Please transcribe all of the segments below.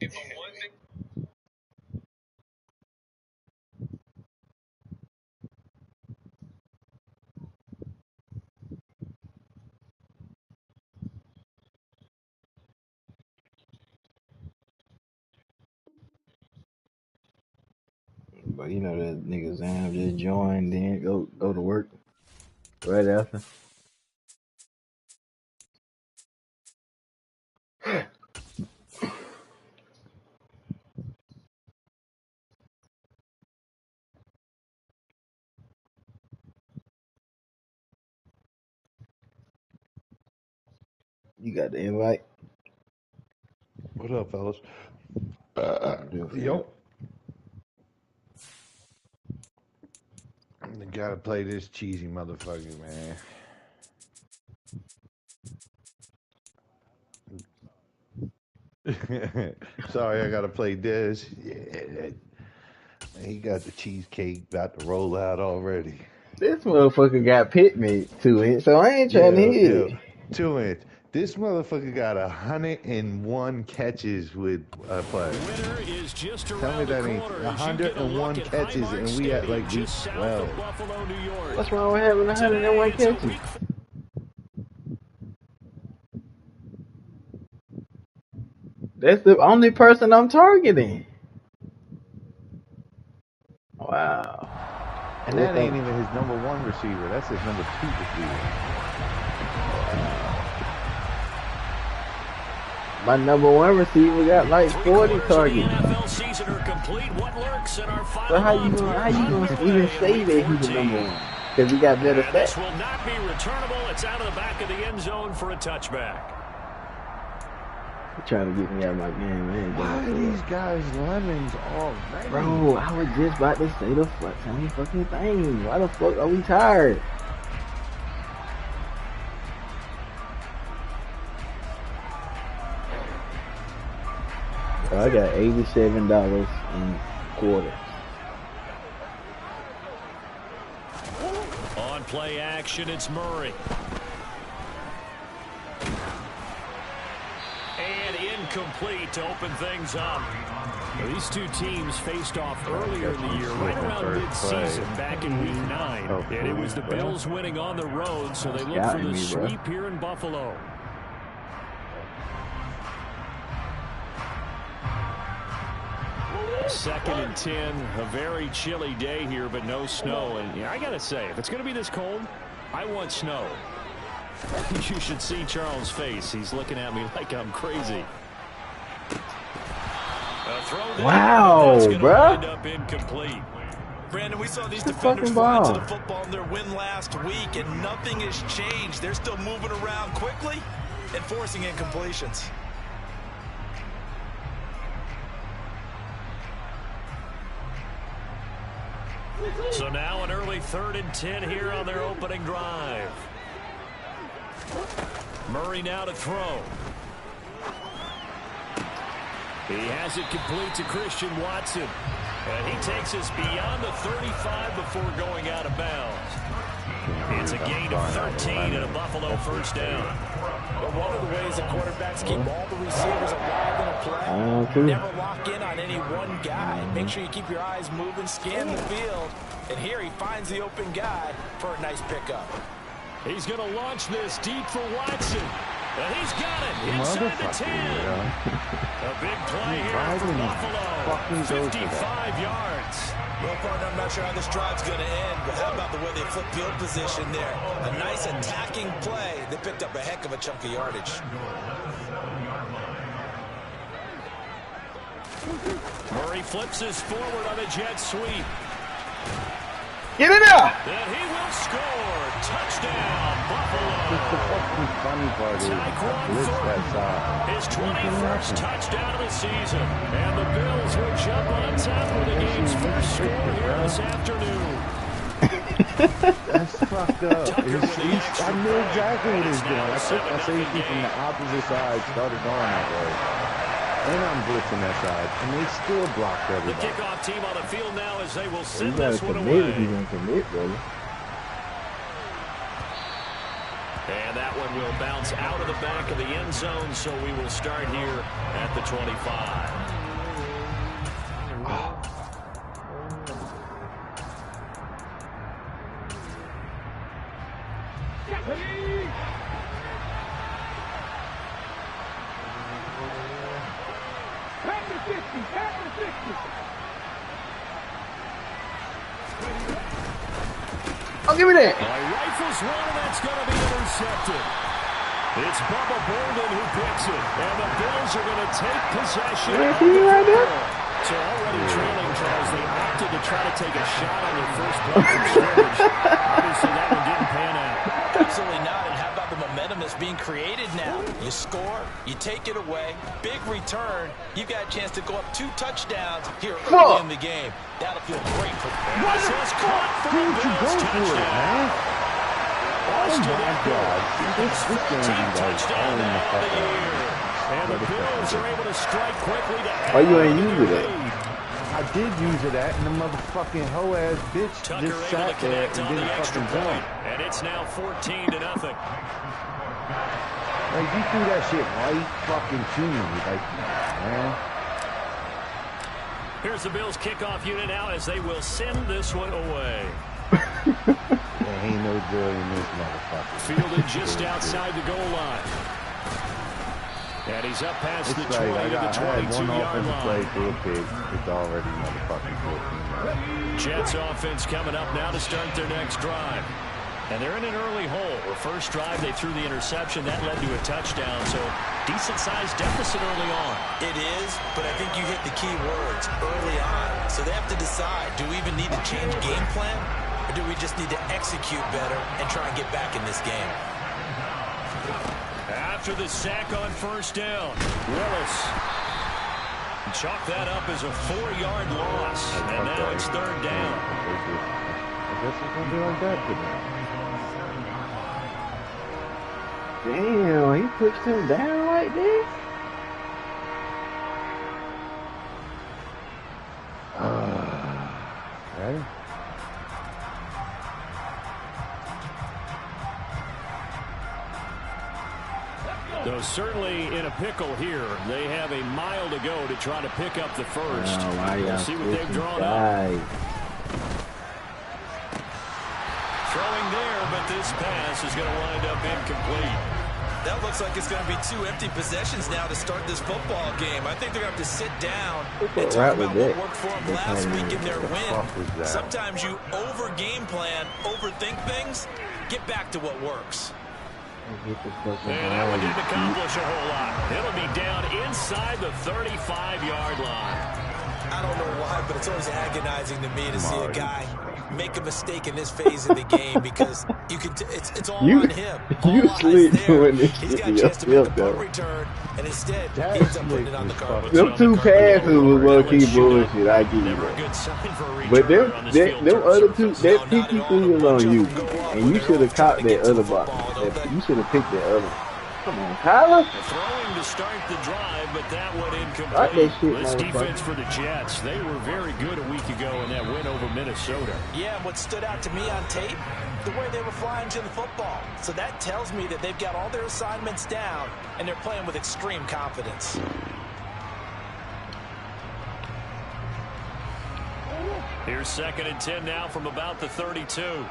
But you know that nigga Zam just joined, then go to work right after. You got the invite? What up, fellas? Yo. You gotta play this cheesy motherfucker, man. Sorry, I gotta play this. Yeah. He got the cheesecake about to roll out already. This motherfucker got pit me to it, so I ain't trying to hit it. 2 inch. This motherfucker got 101 catches with play. Tell me that ain't 101 catches and we at like week 12. What's wrong with having 101 catches? That's the only person I'm targeting. Wow. And that ain't even his number 1 receiver. That's his number 2 receiver. My number 1 receiver got like 40 targets. So how you gonna even say that he's the number 1? Because he got better stats. This will not be returnable. It's out of the back of the end zone for a touchback. Trying to get me out of my game, man. Why are these guys lemons already? Bro, I was just about to say the same fucking thing. Why the fuck are we tired? Bro, I got $87 in quarters. On play action, it's Murray. And incomplete to open things up. Well, these two teams faced off earlier in the year, right around mid-season, back in Week 9. And it was the Bills winning on the road, so they look for the sweep here in Buffalo. Second and 10, a very chilly day here, but no snow. And yeah, I got to say, if it's going to be this cold, I want snow. You should see Charles' face. He's looking at me like I'm crazy. Wow, bro. Brandon, we saw these defenders fly to the football in their win last week, and nothing has changed. They're still moving around quickly and forcing incompletions. So now an early 3rd and 10 here on their opening drive. Murray now to throw. He has it complete to Christian Watson. And he takes us beyond the 35 before going out of bounds. It's a gain of 13 and a Buffalo first down. But one of the ways that quarterbacks keep all the receivers alive in a play, never lock in on any one guy. Make sure you keep your eyes moving, scan the field. And here he finds the open guy for a nice pickup. He's going to launch this deep for Watson. And he's got it inside the 10. A big play here for Buffalo. 55 yards. Well, partner, I'm not sure how this drive's going to end, but how about the way they flip field position there? A nice attacking play. They picked up a heck of a chunk of yardage. Murray flips us forward on a jet sweep. Get it up! And he will score. Touchdown, Buffalo. The fucking funny part is Blitz that side. His 21st touchdown of the season. And the Bills will jump on top of the game's first score here this afternoon. That's fucked up. I knew exactly what he's doing. I took my safety from the opposite side, started going that way. And I'm blitzing that side, and they still blocked everybody. The kickoff team on the field now as they will send this one away. He's going to commit, brother. And that one will bounce out of the back of the end zone, so we will start here at the 25. Oh, give me that. Rifles one, and that's going to be intercepted. It's Bubba Bolden who picks it, and the Bills are going to take possession. Right there. So already trailing, Charles, they opted to try to take a shot on their first play from scrimmage. Obviously, that one didn't pan out. Absolutely not. And how about the momentum that's being created now? You score, you take it away, big return. You've got a chance to go up 2 touchdowns here early in the game. That'll feel great for them. What the fuck did you go for it, man? Oh my God! This game is all in the fucking. And the Bills are able to strike quickly to add. Why you ain't using it? I did use it at, and the motherfucking hoe ass bitch Tucker just sat there and on the didn't extra fucking point, jump. and it's now 14-0. Like, you threw that shit right fucking to me, like, man. Here's the Bills kickoff unit now as they will send this one away. There ain't no joy in this motherfucker. Fielded just outside the goal line. And he's up past the 20 like, to the 22-yard line. Play for a pick. It's already motherfucking 14. Jets offense coming up now to start their next drive. And they're in an early hole. Their first drive, they threw the interception. That led to a touchdown. So decent-sized deficit early on. It is, but I think you hit the key words early on. So they have to decide, do we even need to change game plan? Or do we just need to execute better and try and get back in this game? After the sack on first down, Willis chalk that up as a 4-yard loss. And now it's third down. I guess it's going to be like that today. Damn, he pushed him down like this? Ready? Though certainly in a pickle here. They have a mile to go to try to pick up the first. We'll see what they've drawn up. Throwing there, but this pass is going to wind up incomplete. That looks like it's going to be 2 empty possessions now to start this football game. I think they're going to have to sit down and talk about what worked for them last week in their win. Sometimes you over-game plan, overthink things, get back to what works. And that one didn't accomplish a whole lot. It'll be down inside the 35-yard line. I don't know why, but it's always agonizing to me to see a guy make a mistake in this phase of the game because you can. It's all on him. You sleep doing this He's shit got a chance to make a punt though. return, and instead he ends up putting it on the carpet. Them 2 passes was low-key bullshit, I give you Never a that. good sign for a return But them on this field other turn. 2, that picky thing was on you. And you should have caught that other box. You should have picked that other. Come on, Tyler. Throwing to start the drive, but that one Got that incomplete. shit, This defense for the Jets, they were very good a week ago in that win over Minnesota. Yeah, and what stood out to me on tape, the way they were flying to the football. So that tells me that they've got all their assignments down, and they're playing with extreme confidence. Here's 2nd and 10 now from about the 32.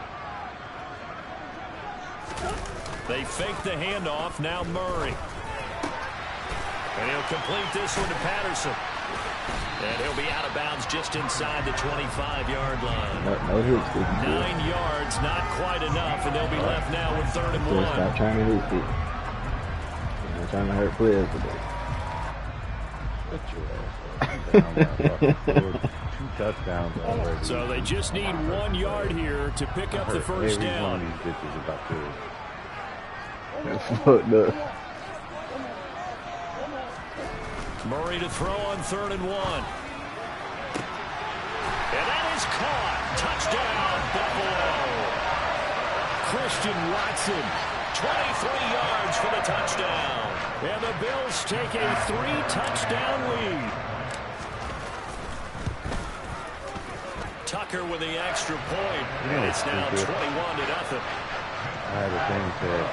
They fake the handoff. Now Murray. And he'll complete this one to Patterson. And he'll be out of bounds just inside the 25-yard line. No hits. 9 yards, not quite enough, and they'll be left now with 3rd and 1. Stop trying to hit it. I'm trying to hurt players today. Shut your ass up. 2 touchdowns already. So they just need 1 yard here to pick up the first down. Every one of these bitches about this. That's fucked up. Murray to throw on 3rd and 1. And that is caught. Touchdown, Buffalo. Christian Watson, 23 yards for the touchdown. And the Bills take a 3-touchdown lead. Tucker with the extra point. And it's now 21-0. I had a thing said,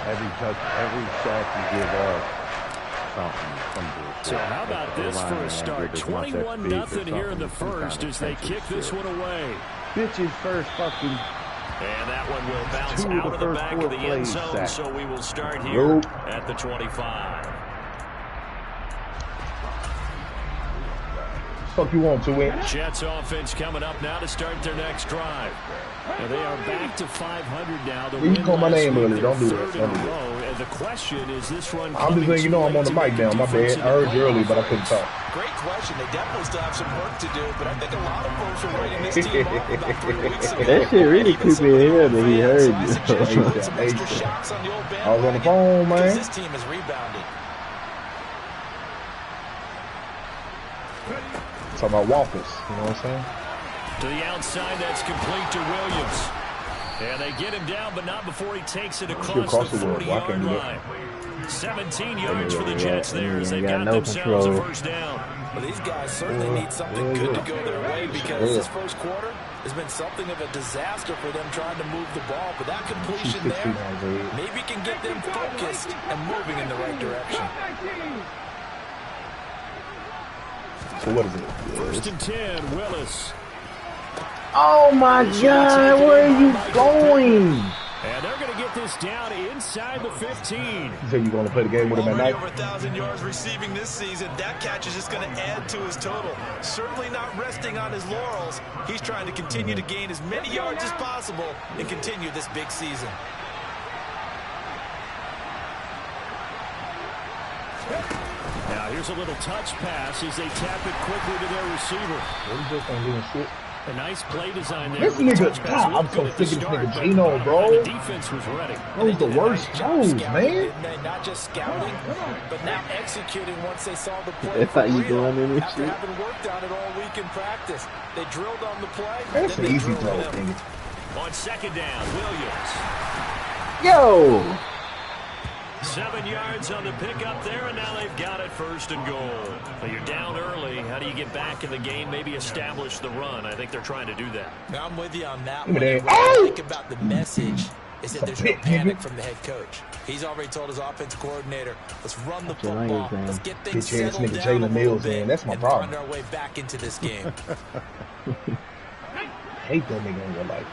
every sack you give up, So how about this for a start? 21-0 here in the first as they kick this one away. Bitches first fucking. And that one will bounce out of the back of the end zone, so we will start here at the 25. Fuck you want to win. Jets offense coming up now to start their next drive. And they are back to 500 now. You can call my name earlier. Don't do that. Don't do that. And the question is this run. I'm just letting you know I'm on the mic now. My bad. I heard you early, but I couldn't talk. Great question. They definitely still have some work to do, but I think a lot of folks were writing this team off about 3 weeks ago. That shit really creepy in here that he heard you. I was on the phone, man. This team has rebounded. Talking about waffles, you know what I'm saying? To the outside, that's complete to Williams. And they get him down, but not before he takes it across the 40-yard line. 17 yards for the Jets there as they've got themselves a first down. Well, these guys certainly need something good to go their way because this first quarter has been something of a disaster for them trying to move the ball. But that completion there maybe can get them focused and moving in the right direction. So what is it? First and 10, Willis. Oh my God, where are you going? And they're going to get this down inside the 15. You said you're going to play the game with him at night? Over 1,000 yards receiving this season. That catch is just going to add to his total. Certainly not resting on his laurels. He's trying to continue to gain as many yards as possible and continue this big season. Now here's a little touch pass as they tap it quickly to their receiver. A nice play design there. This nigga, God, I'm so sick of this nigga Gino, bro. The defense was ready. That was the worst throws, man. Not just scouting, but now executing once they saw the play. That's how you doing in this After shit? having worked on it all week in practice, they drilled on the play. That's an easy throw, nigga. On second down, Williams. Yo! 7 yards on the pickup there, and now they've got it first and goal. But you're down early. How do you get back in the game, maybe establish the run? I think they're trying to do that. Now, I'm with you on that one. Think about the message is that there's no panic from the head coach. He's already told his offensive coordinator, let's run the football. Let's get things settled down a little bit That's my and problem. find our way back into this game. I hate that nigga in real life.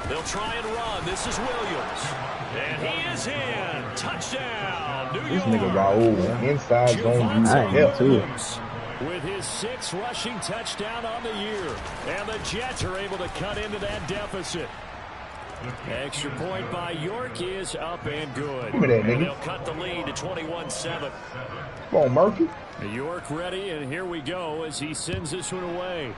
They'll try and run. This is Williams. And he is in. Touchdown, New York. This nigga Raul, inside zone, help too. With his 6th rushing touchdown on the year. And the Jets are able to cut into that deficit. Extra point by York is up and good. Give me that, nigga. And they'll cut the lead to 21-7. Come on, Murphy. York ready, and here we go as he sends this one away.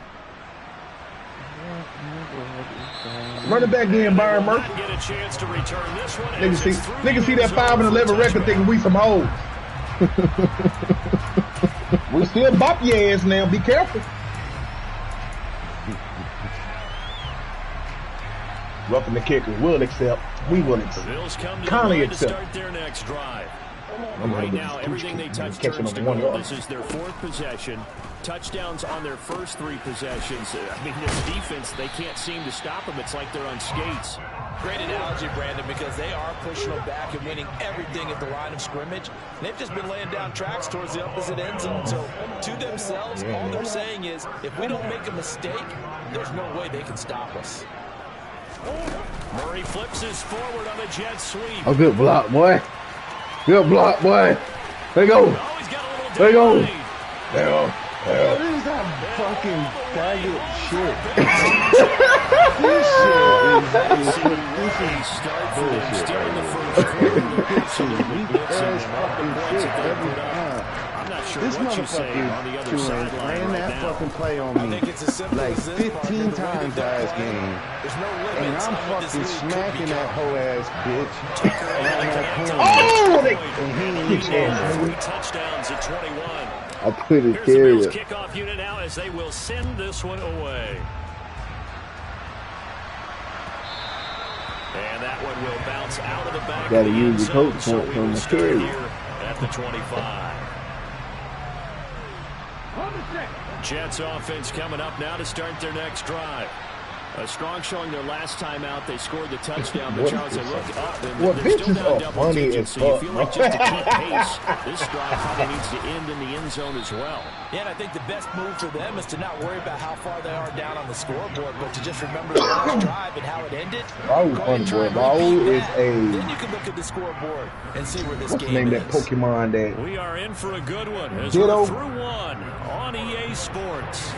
Run it back in, Byron Murphy. Get a chance to return this one. Nigga see that 5-11 record thinking we some hoes. We still bop your ass now. Be careful. Roughing the kicker. We'll accept. We will accept. The Bills come to Kindly to accept. start their next drive. I'm Right now, everything they touch turns to goal. This is their 4th possession. Touchdowns on their first 3 possessions. I mean, this defense, they can't seem to stop them. It's like they're on skates. Great analogy, Brandon, because they are pushing them back and winning everything at the line of scrimmage. And they've just been laying down tracks towards the opposite end zone. So, to themselves, all they're saying is, if we don't make a mistake, there's no way they can stop us. Murray flips his forward on the jet sweep. Oh, good block, boy. Good block, boy. There you go. Oh, he's got a little There you go. delay. There you go. What is that fucking faggot shit? This shit is Start for them bullshit still in the right first here. quarter. fucking shit every time. I'm not sure This what you say on the motherfucker other sideline ran right that now. fucking play on I me think it's as simple like as this, 15 partner. times The way last they're game. There's no And limits I'm on what this fucking league could smacking that become. hoe ass bitch. Oh, they And he ain't keep even saying 3 touchdowns at 21. I put it Here's the Bills carrier. kickoff unit now as they will send this one away. And that one will bounce out of the back Gotta of the use end the zone, coach so point we from will the start carrier. here at the 25. Jets offense coming up now to start their next drive. A strong showing their last time out. They scored the touchdown, but Charles, they look up and they're this still is down double funny digits, as so you fuck, feel like just to keep pace, this drive probably needs to end in the end zone as well. Yeah, and I think the best move for them is to not worry about how far they are down on the scoreboard, but to just remember the last drive and how it ended. Raul funny, boy. Raul is Then you can look at the scoreboard and see where this game name is. that Pokemon that We are in for a good one as Ditto. we're through one on EA Sports.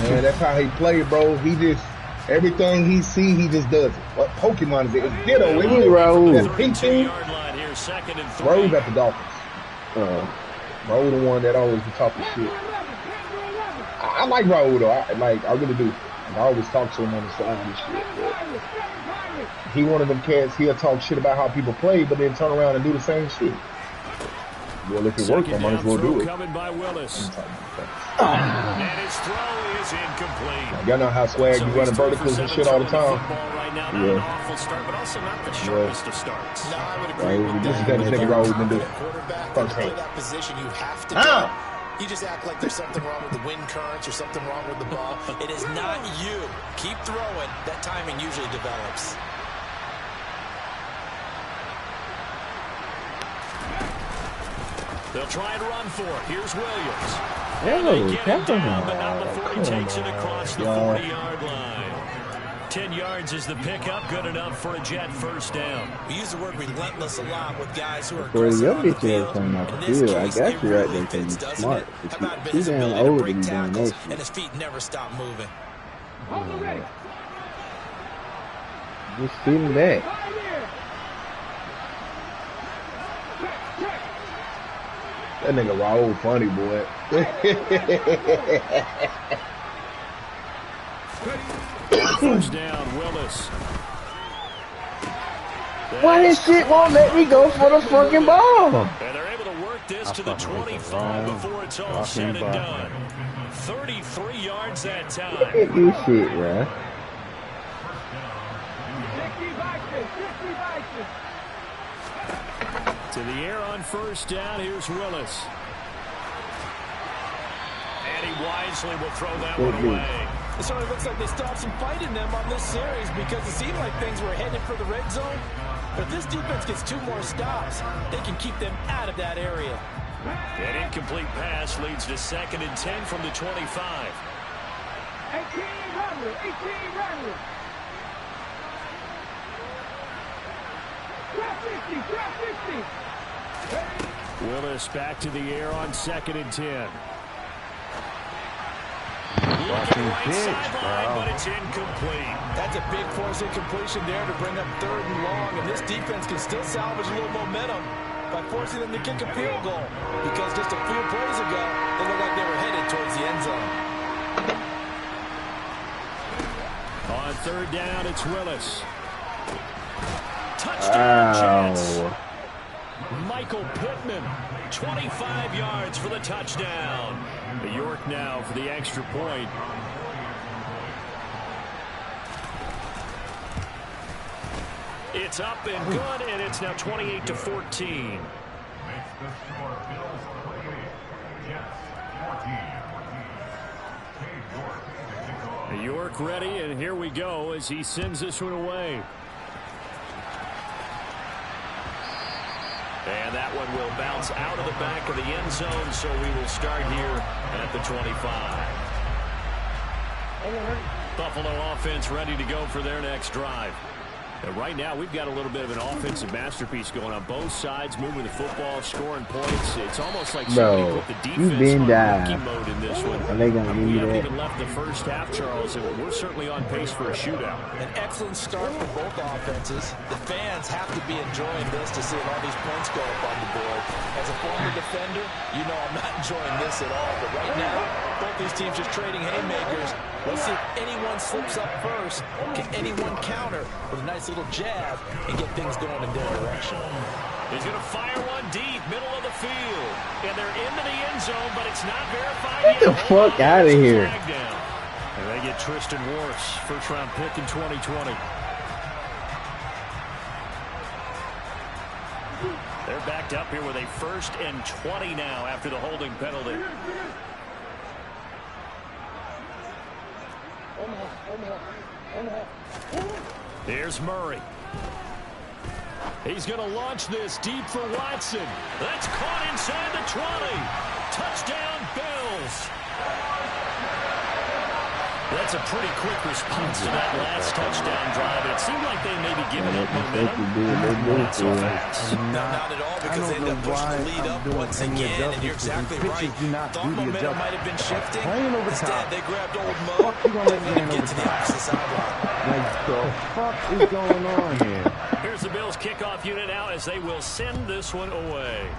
Man, that's how he played, bro. He just everything he see, he just does it. What Pokemon is it? It's Ditto, isn't it? Raul. That pink team. Raul got the Dolphins. Raul the one that always be talking shit. I like Raul though. I really do. I always talk to him on the side and shit. But he one of them cats. He'll talk shit about how people play, but then turn around and do the same shit. Well, if it works, I might as well do it. Coming by Willis. And his throw is incomplete. Y'all know how swag you running verticals and shit all the time. Right now, not an awful start, but also not the sharpest of starts. No, I would agree with This is that. that nigga Raul been doing. Quarterback can play that position. You have to do. You just act like there's something wrong with the wind currents or something wrong with the ball. It is not you. Keep throwing. That timing usually develops. They'll try to run for it. Here's Williams. Oh, Down, but not before he takes it across the 40-yard line. 10 yards is the pickup. Good enough for a Jet first down. We use the word relentless a lot with guys who are For a aggressive young on the bitch that field. coming off the In this field, I case, got it you right really there because fits, you're doesn't smart. it? How But about she's his damn ability to old to break be doing tackles, that and shit. his feet never stop moving. Just sitting back. That nigga Raul funny, boy. First down, Willis. Why this shit won't let me go for the fucking ball? And they're able to work this to the 25 before it's all said and done. 33 yards that time. Look at this shit, bro. To the air on first down. Here's Willis. And he wisely will throw that one away. It certainly looks like they stopped some fight in them on this series because it seemed like things were headed for the red zone. But if this defense gets 2 more stops, they can keep them out of that area. An incomplete pass leads to 2nd and 10 from the 25. 18 runner. Trap 50. Willis back to the air on 2nd and 10. Fucking Right pitch, sideline, bro. but it's incomplete. That's a big force incompletion there to bring up 3rd and long, and this defense can still salvage a little momentum by forcing them to kick a field goal, because just a few plays ago, they looked like they were headed towards the end zone. On 3rd down, it's Willis. Touchdown, Jets. Michael Pittman, 25 yards for the touchdown. York now for the extra point. It's up and good, and it's now 28-14. York ready, and here we go as he sends this one away. And that one will bounce out of the back of the end zone, so we will start here at the 25. Buffalo offense ready to go for their next drive. And right now, we've got a little bit of an offensive masterpiece going on both sides, moving the football, scoring points. It's almost like somebody put the defense on rookie mode in this one. Are they gonna give We you haven't that? even left the first half, Charles, and we're certainly on pace for a shootout. An excellent start for both offenses. The fans have to be enjoying this to see all these points go up on the board. As a former defender, you know I'm not enjoying this at all. But right now, both these teams just trading haymakers. We'll see if anyone slips up first. Can anyone counter with a nice little jab and get things going in their direction? He's going to fire one deep, middle of the field. And they're into the end zone, but it's not verified Get yet. the fuck out of here. And they get Tristan Wirfs, first-round pick in 2020. They're backed up here with a 1st and 20 now after the holding penalty. Here's Murray. He's going to launch this deep for Watson. That's caught inside the 20. Touchdown, Bills. That's a pretty quick response to that last touchdown drive. It seemed like they may be giving up momentum. Not so fast. Not at all, because they end up pushing the lead up once again, and you're exactly right. Thought momentum might have been shifting. Instead, they grabbed old Mo, didn't let him get to the opposite sideline. Like, the fuck is going on here? Here's the Bills kickoff unit now as they will send this one away.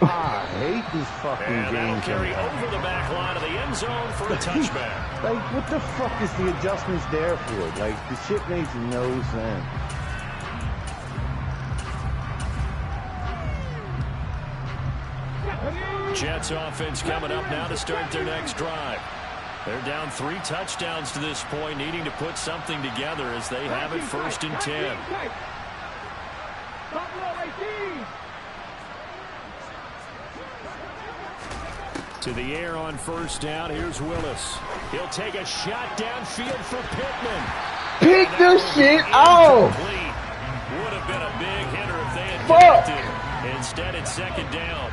I hate this fucking and game. That'll carry over the back line of the end zone for a touchback. Like, what the fuck is the adjustments there for? Like, the shit makes no sense. Jets offense coming up now to start their next drive. They're down 3 touchdowns to this point, needing to put something together as they have it 1st and 10. To the air on 1st down. Here's Willis. He'll take a shot downfield for Pittman. Pick this shit off. Would have been a big hitter if they had connected. Instead, it's 2nd down.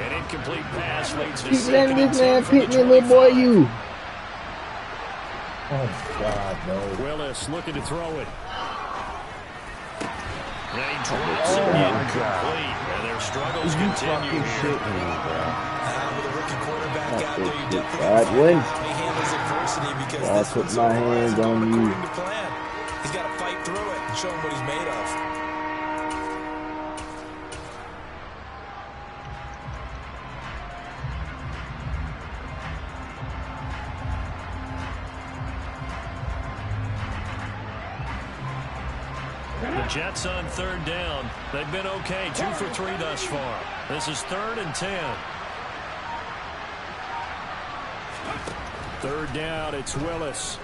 An incomplete pass leads to 2nd and 10 from the 25. Little boy, you. Oh, God, no. Willis looking to throw it. They drops it incomplete, and their struggles continue here. With a rookie quarterback out there, you definitely how he handles adversity, because this one's so hard going according to plan. He's got to fight through it and show him what he's made of. The Jets on 3rd down. They've been okay, 2 for 3 thus far. This is 3rd and 10. 3rd down, it's Willis.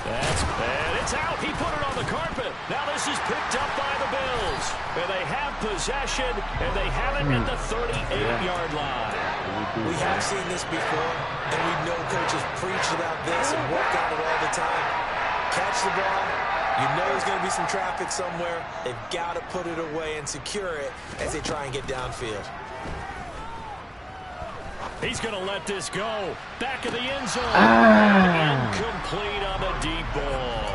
That's bad. It's out. He put it on the carpet. Now this is picked up by the Bills. And they have possession, and they have it at the 38-yard line. We have seen this before, and we know coaches preach about this and work on it all the time. Catch the ball. You know there's going to be some traffic somewhere. They've got to put it away and secure it as they try and get downfield. He's going to let this go. Back of the end zone. Incomplete on the deep ball.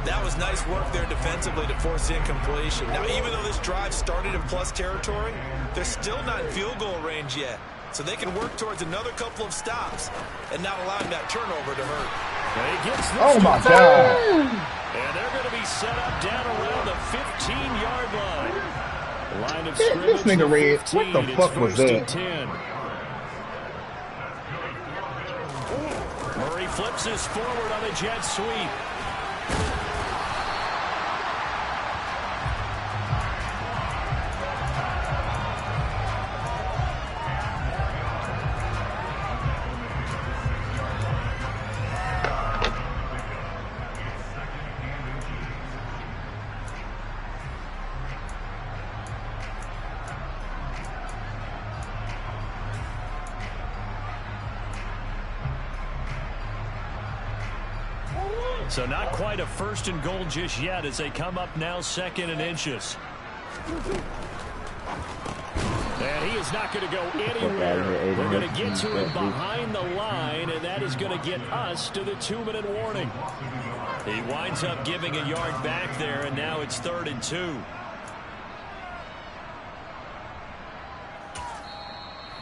That was nice work there defensively to force the incompletion. Now, even though this drive started in plus territory, they're still not in field goal range yet. So they can work towards another couple of stops and not allowing that turnover to hurt. Oh, my God. And they're going to be set up down around the 15-yard line. Line of scrimmage. This nigga red. What the fuck was that? 10. Murray flips this forward on the jet sweep. So not quite a 1st and goal just yet as they come up now 2nd and inches. And he is not going to go anywhere. They're going to get to him behind the line, and that is going to get us to the 2-minute warning. He winds up giving a yard back there, and now it's 3rd and 2.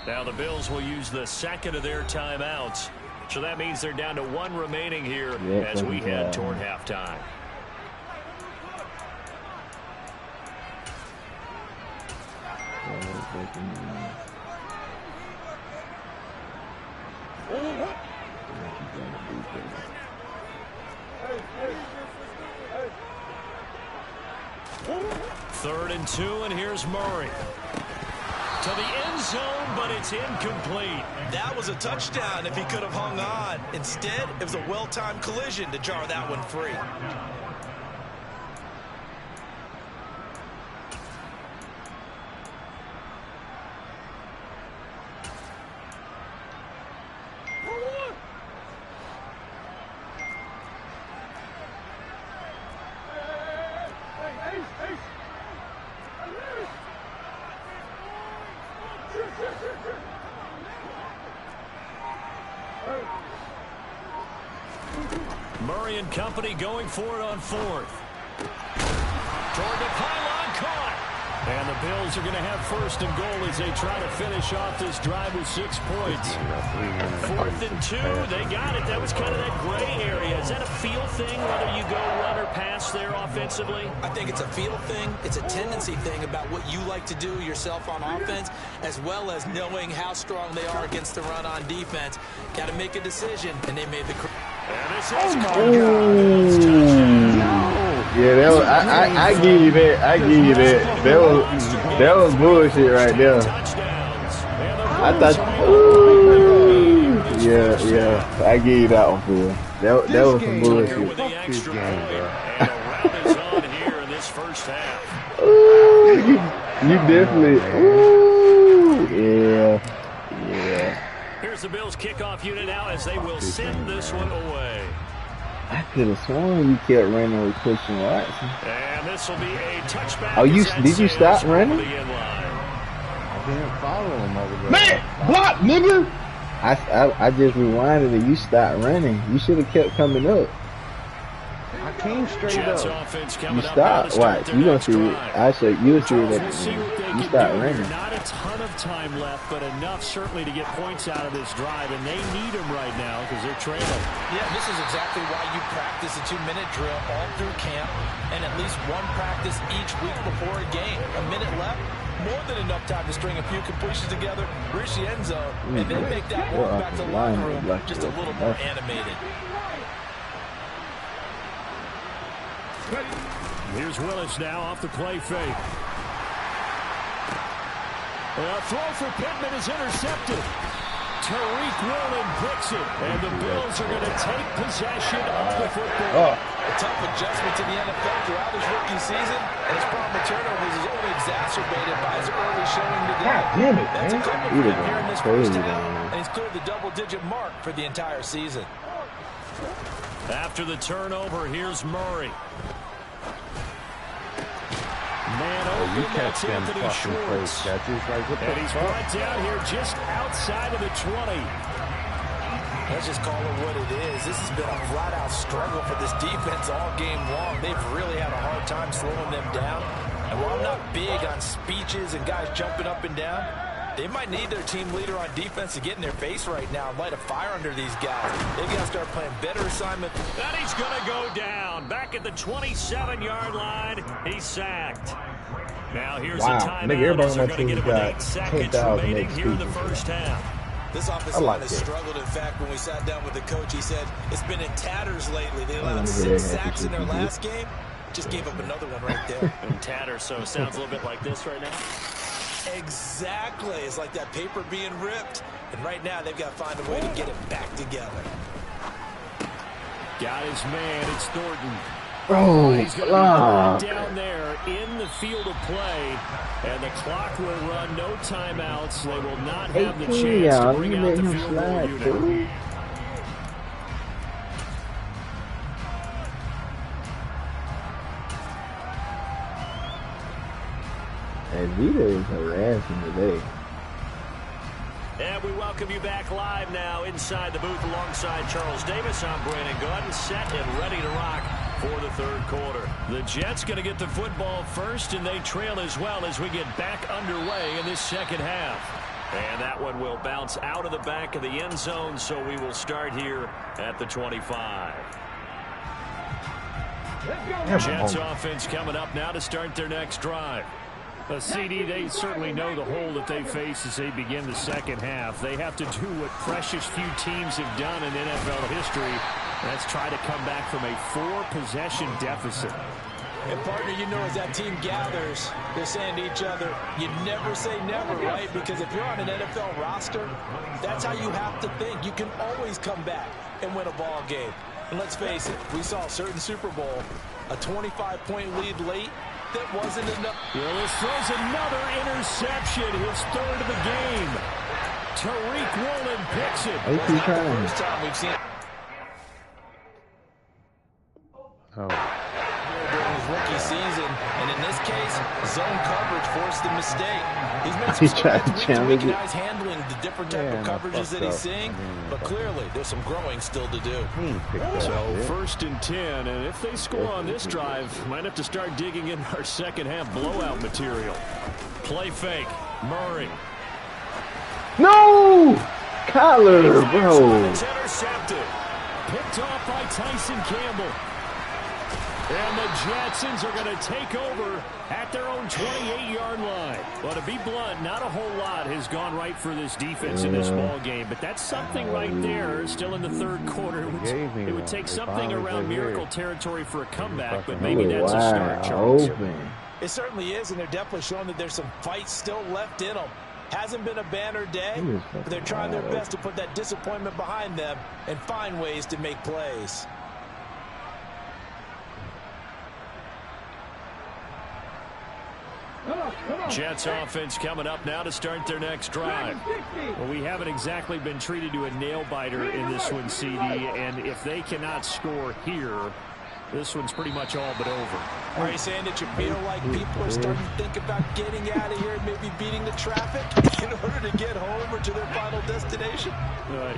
Now the Bills will use the 2nd of their timeouts. So that means they're down to 1 remaining here as we head toward halftime. Third and 2, and here's Murray. To the end zone, but it's incomplete. That was a touchdown if he could have hung on. Instead, it was a well-timed collision to jar that one free. Murray and company going for it on fourth. Toward the pylon, caught. And the Bills are going to have first and goal as they try to finish off this drive with 6 points. 4th and 2, they got it. That was kind of that gray area. Is that a feel thing, whether you go run or pass there offensively? I think it's a feel thing. It's a tendency thing about what you like to do yourself on offense, as well as knowing how strong they are against the run on defense. Got to make a decision, and they made the... And this is Yeah, that was, I give you that. I give you that. That was bullshit right there. I thought, ooh, yeah, I give you that one, Phil. That was some bullshit. This game, bro. And a round is on here in this first half. Ooh, you definitely, ooh, yeah. Here's the Bills kickoff unit now as they will send this one away. I could have sworn you kept running with Christian Watson. And this will be a touchback. Oh, did you stop running? I didn't follow him over there. Man, block, nigga. I just rewinded and you stopped running. You should have kept coming up. I came straight Jets up. offense You coming up stopped. Watch. You gonna see it. I said you'll see it. You stopped running. Not a ton of time left, but enough certainly to get points out of this drive, and they need them right now because they're trailing. Yeah, this is exactly why you practice a 2-minute drill all through camp and at least one practice each week before a game. A minute left, more than enough time to string a few completions together, reach the end zone, and then make that walk back to the locker room just a little more animated. Here's Willis now off the play fake. A throw for Pittman is intercepted. Tariq Woolen picks it, and the Bills are going to take possession of the football. A tough adjustment to the NFL throughout his rookie season, and his problem with turnovers is only exacerbated by his early showing today. God damn it, That's a man. couple for him here in this first half, and he's cleared the double-digit mark for the entire season. After the turnover, here's Murray. Man open, You catch that's them Anthony fucking close Schwartz. catches. Like, what And the he's fuck? brought down here just outside of the 20. Let's just call it what it is. This has been a flat-out struggle for this defense all game long. They've really had a hard time slowing them down. And while I'm not big on speeches and guys jumping up and down, they might need their team leader on defense to get in their face right now and light a fire under these guys. They've got to start playing better assignment. And he's going to go down. Back at the 27-yard line, he's sacked. Now here's a timeout. Nigga, everybody as they're on my going to team get him with got 8 seconds 10,000 remaining here in the excuses. first half. This offensive line has struggled. In fact, when we sat down with the coach, he said it's been in tatters lately. They allowed 6 sacks in their last game. Just gave up another one right there. In tatters, so it sounds a little bit like this right now. Exactly. It's like that paper being ripped. And right now, they've got to find a way to get it back together. Got his man. It's Thornton. Oh, He's going to be right down there in the field of play. And the clock will run. No timeouts. They will not have the chance to bring out the field goal unit. And Vita is harassing today. And we welcome you back live now inside the booth alongside Charles Davis. I'm Brandon Gordon, set and ready to rock for the third quarter. The Jets going to get the football first, and they trail as well as we get back underway in this second half. And that one will bounce out of the back of the end zone, so we will start here at the 25. Jets offense coming up now to start their next drive. CD, they certainly know the hole that they face as they begin the second half. They have to do what precious few teams have done in NFL history. That's try to come back from a 4-possession deficit. And, partner, you know, as that team gathers, they're saying to each other, you never say never, right? Because if you're on an NFL roster, that's how you have to think. You can always come back and win a ball game. And let's face it, we saw a certain Super Bowl, a 25-point lead late. That wasn't enough. Willis throws another interception, his third of the game. Tariq Woolen picks it. Are you keep trying? First time we've seen Oh. during his rookie season, and in this case, zone coverage forced the mistake. He's made some strides week to week, now he's handling the different type of coverages that he's seeing, but clearly there's some growing still to do. So 1st and 10, and if they score on this drive, might have to start digging in our second half blowout material. Play fake, Murray. No! Kyler, bro. It's intercepted. Picked off by Tyson Campbell. And the Jetsons are going to take over at their own 28-yard line. Well, to be blunt, not a whole lot has gone right for this defense in this ball game, but that's something right there. Still in the 3rd quarter, it would take something around miracle territory for a comeback, but maybe that's a start, Charles. It certainly is, and they're definitely showing that there's some fight still left in them. Hasn't been a banner day, but they're trying their best to put that disappointment behind them and find ways to make plays. Jets offense coming up now to start their next drive. Well, we haven't exactly been treated to a nail-biter in this one, CD, and if they cannot score here, this one's pretty much all but over. Are you saying that you feel like people are starting to think about getting out of here and maybe beating the traffic in order to get home or to their final destination?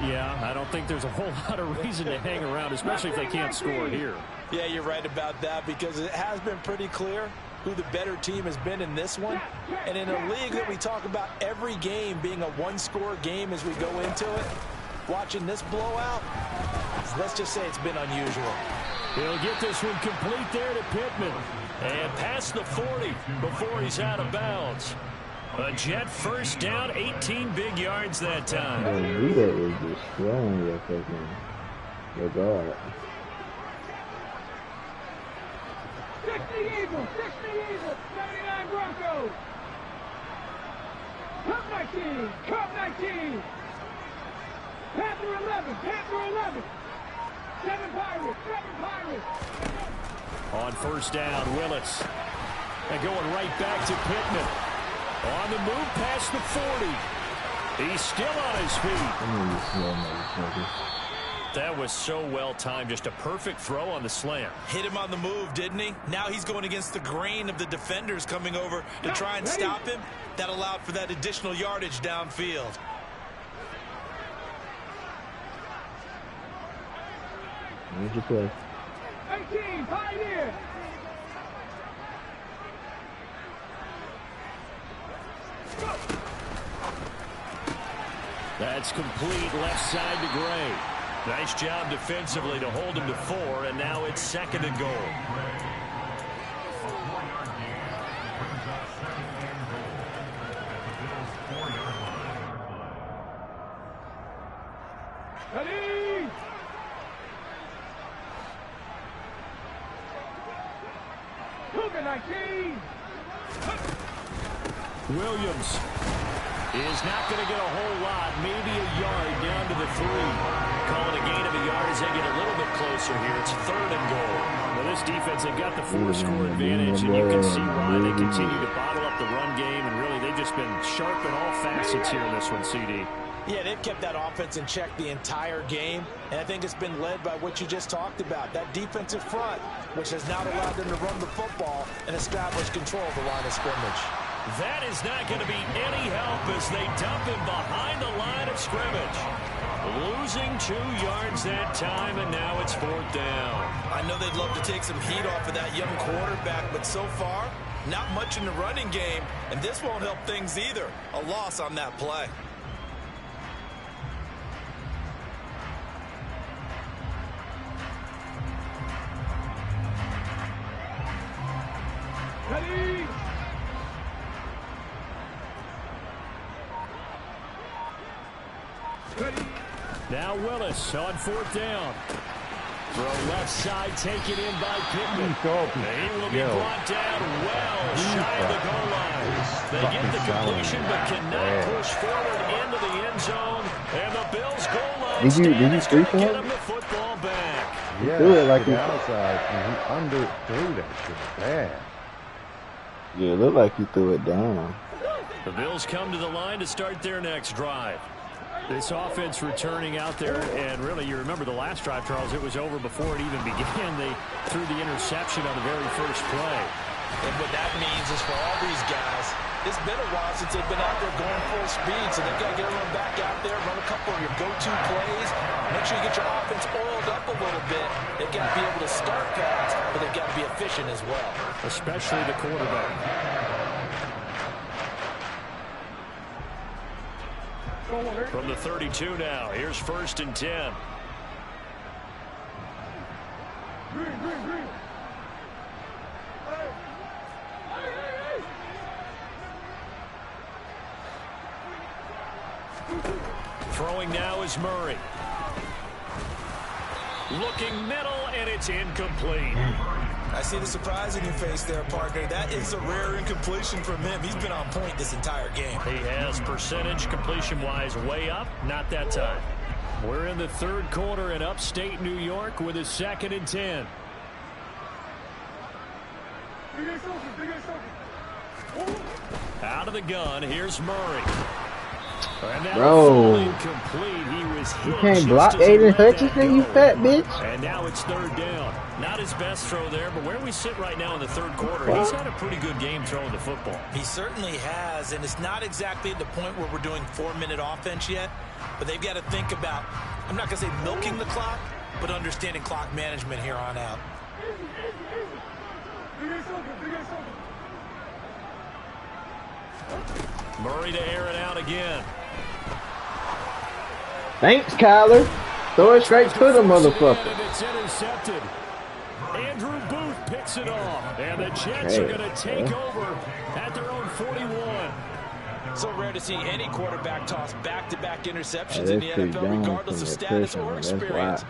Yeah, I don't think there's a whole lot of reason to hang around, especially if they can't score here. Yeah, you're right about that, because it has been pretty clear who the better team has been in this one. And in a league that we talk about every game being a one-score game as we go into it, watching this blowout, let's just say it's been unusual. He'll get this one complete there to Pittman. And past the 40 before he's out of bounds. A Jet first down, 18 big yards that time. Vita is destroying your fucking guard. 60 Eagles, 79 Broncos. Cup 19, Cup 19. Panther 11, Panther 11. 7 Pirates, 7 Pirates. On first down, Willis. And going right back to Pittman. On the move past the 40. He's still on his feet. That was so well timed. Just a perfect throw on the slant. Hit him on the move, didn't he? Now he's going against the grain of the defenders coming over to try and stop him. That allowed for that additional yardage downfield. Where's your play? 18, Pioneer. That's complete left side to Gray. Nice job defensively to hold him to 4, and now it's 2nd and goal. Ready? Cougar 19. Williams is not going to get a whole lot, maybe a yard down to the 3. Calling a gain of a yard as they get a little bit closer here. It's 3rd and goal. Well, this defense, they've got the 4-score advantage, and you can see why they continue to bottle up the run game, and really they've just been sharp in all facets here in this one, CD. Yeah, they've kept that offense in check the entire game, and I think it's been led by what you just talked about, that defensive front, which has not allowed them to run the football and establish control of the line of scrimmage. That is not going to be any help as they dump him behind the line of scrimmage. Losing 2 yards that time, and now it's 4th down. I know they'd love to take some heat off of that young quarterback, but so far, not much in the running game, and this won't help things either. A loss on that play. Ready? Ready? Now Willis on 4th down. Throw left side, taken in by Pittman. He will be brought down well shy of the goal line. They get the completion but cannot push forward into the end zone. And the Bills goal line stand to get him the football back. Yeah, threw it like he outside, and he underthrew that shit bad. Yeah, it looked like he threw it down. The Bills come to the line to start their next drive. This offense returning out there, and really, you remember the last drive, Charles, it was over before it even began. They threw the interception on the very first play. And what that means is for all these guys, it's been a while since they've been out there going full speed, so they've got to get everyone back out there, run a couple of your go-to plays, make sure you get your offense oiled up a little bit. They've got to be able to start fast, but they've got to be efficient as well. Especially the quarterback. From the 32 now, here's 1st and 10. Throwing now is Murray. Looking middle, and it's incomplete. I see the surprise in your face there, partner. That is a rare incompletion from him. He's been on point this entire game. He has percentage completion-wise way up. Not that time. We're in the 3rd quarter in upstate New York with a 2nd and 10. Out of the gun, here's Murray. Bro, you can't block Aiden Hutchinson, you fat bitch. And now it's 3rd down. Not his best throw there, but where we sit right now in the 3rd quarter, he's had a pretty good game throwing the football. He certainly has, and it's not exactly at the point where we're doing 4-minute offense yet, but they've got to think about, I'm not going to say milking the clock, but understanding clock management here on out. Murray to air it out again. Thanks, Kyler. Throw it straight to the motherfucker. And it's intercepted. Andrew Booth picks it off. And the Jets are going to take over at their own 41. So rare to see any quarterback toss back-to-back interceptions in the NFL, regardless of status or experience.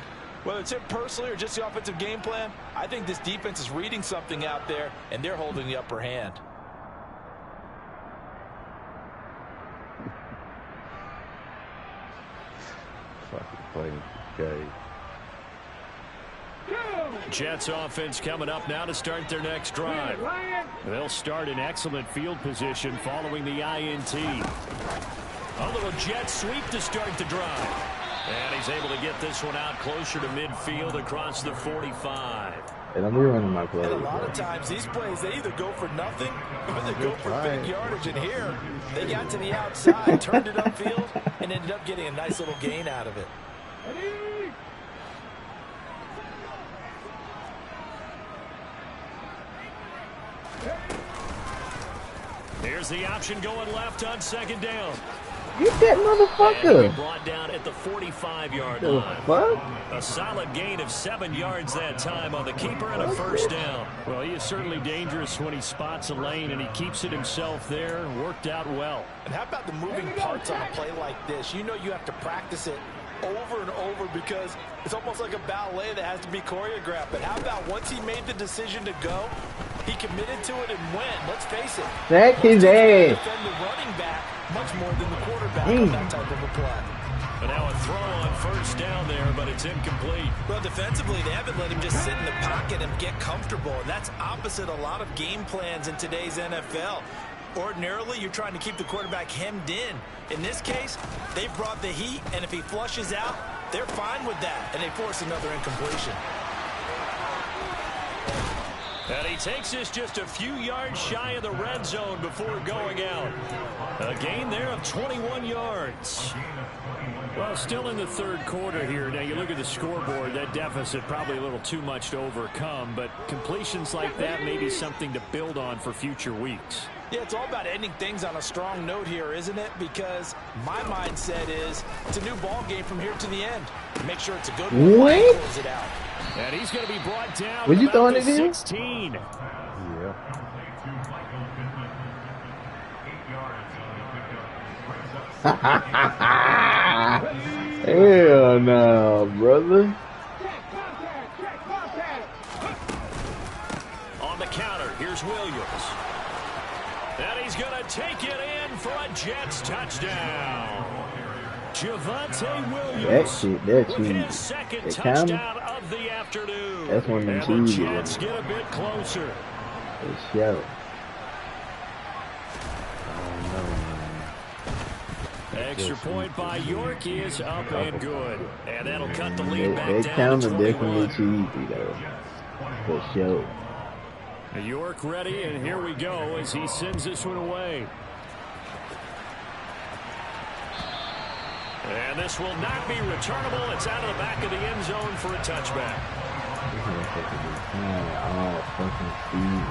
Whether it's him personally or just the offensive game plan, I think this defense is reading something out there, and they're holding the upper hand. Playing okay. Jets offense coming up now to start their next drive. They'll start in excellent field position following the INT. A little jet sweep to start the drive. And he's able to get this one out closer to midfield across the 45. And I'm running my play. And a lot of times these plays, they either go for nothing or they go for big yardage. And here, they got to the outside, turned it upfield, and ended up getting a nice little gain out of it. Here's the option going left on 2nd down. Get that motherfucker. Brought down at the 45-yard line. What? A solid gain of 7 yards that time on the keeper and a 1st down. Well, he is certainly dangerous when he spots a lane, and he keeps it himself there. Worked out well. And how about the moving parts on a play like this? You know you have to practice it over and over because it's almost like a ballet that has to be choreographed. But how about once he made the decision to go, he committed to it and went. Let's face it. Sack his ass. Defend the running back much more than the quarterback on that type of a play. But now a throw on 1st down there, but it's incomplete. Well, defensively, they haven't let him just sit in the pocket and get comfortable. And that's opposite a lot of game plans in today's NFL. Ordinarily, you're trying to keep the quarterback hemmed in. In this case, they brought the heat, and if he flushes out, they're fine with that, and they force another incompletion. And he takes this just a few yards shy of the red zone before going out. A gain there of 21 yards. Well, still in the 3rd quarter here. Now, you look at the scoreboard, that deficit probably a little too much to overcome, but completions like that may be something to build on for future weeks. Yeah, it's all about ending things on a strong note here, isn't it? Because my mindset is it's a new ball game from here to the end. Make sure it's a good one. What? Close it out. And he's going to be brought down. Was you throwing it in? 16. Yeah. Hell no, brother. On the counter, here's Williams. And he's going to take it in for a Jets touchdown. Javonte Williams. That's his 2nd touchdown of the afternoon. That's one of them and the cheesy Jets get a bit closer. It's shallow. extra point by York is up and good. And that'll cut the lead back That down to counter 21. definitely cheesy, though. For sure. York ready, and here we go as he sends this one away. And this will not be returnable. It's out of the back of the end zone for a touchback. All fucking season.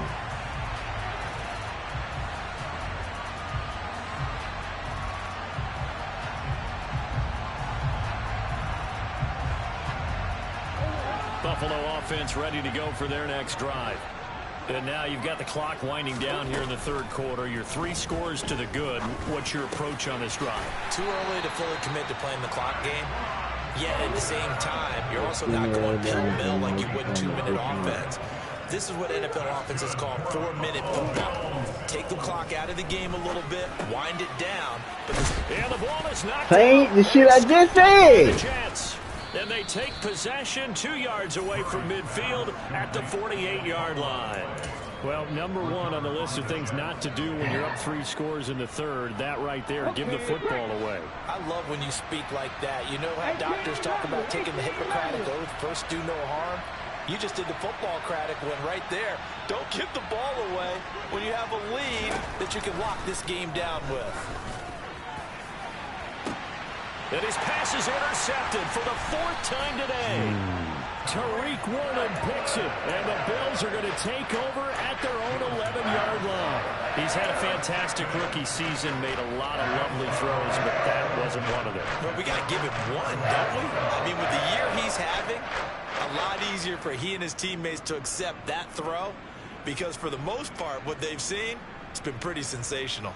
Buffalo offense ready to go for their next drive. And now you've got the clock winding down here in the third quarter. You're 3 scores to the good. What's your approach on this drive? Too early to fully commit to playing the clock game. Yet at the same time, you're also not going pell-mell like you would in 2-minute offense. This is what NFL offenses call 4-minute football. Take the clock out of the game a little bit, wind it down. But and the ball is knocked ain't the shit I just the said. Jets. And they take possession 2 yards away from midfield at the 48-yard line. Well, number one on the list of things not to do when you're up 3 scores in the third. That right there, give the football away. I love when you speak like that. You know how doctors talk about taking the Hippocratic oath, first do no harm? You just did the football-cratic one right there. Don't give the ball away when you have a lead that you can lock this game down with. And his pass is intercepted for the 4th time today. Tariq Woolen picks it, and the Bills are going to take over at their own 11-yard line. He's had a fantastic rookie season, made a lot of lovely throws, but that wasn't one of them. Well, we got to give him one, don't we? I mean, with the year he's having, a lot easier for he and his teammates to accept that throw, because for the most part, what they've seen, it's been pretty sensational.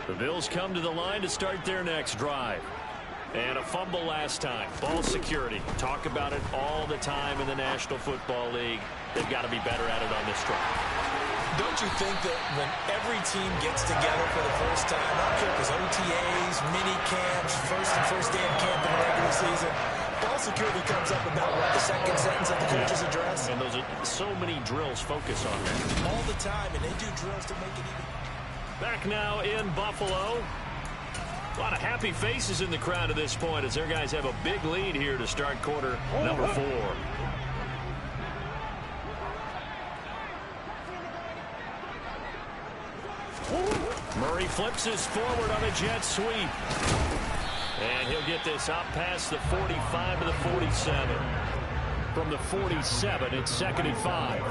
The Bills come to the line to start their next drive. And a fumble last time. Ball security. Talk about it all the time in the National Football League. They've got to be better at it on this drive. Don't you think that when every team gets together for the first time, I don't care if it's OTAs, mini camps, first day of camp in the regular season, ball security comes up about what, the second sentence of the coach's address? And those are so many drills focus on that. All the time, and they do drills to make it even. Back now in Buffalo. A lot of happy faces in the crowd at this point as their guys have a big lead here to start quarter number 4. Murray flips this forward on a jet sweep. And he'll get this out past the 45 to the 47. From the 47, it's 2nd and 5.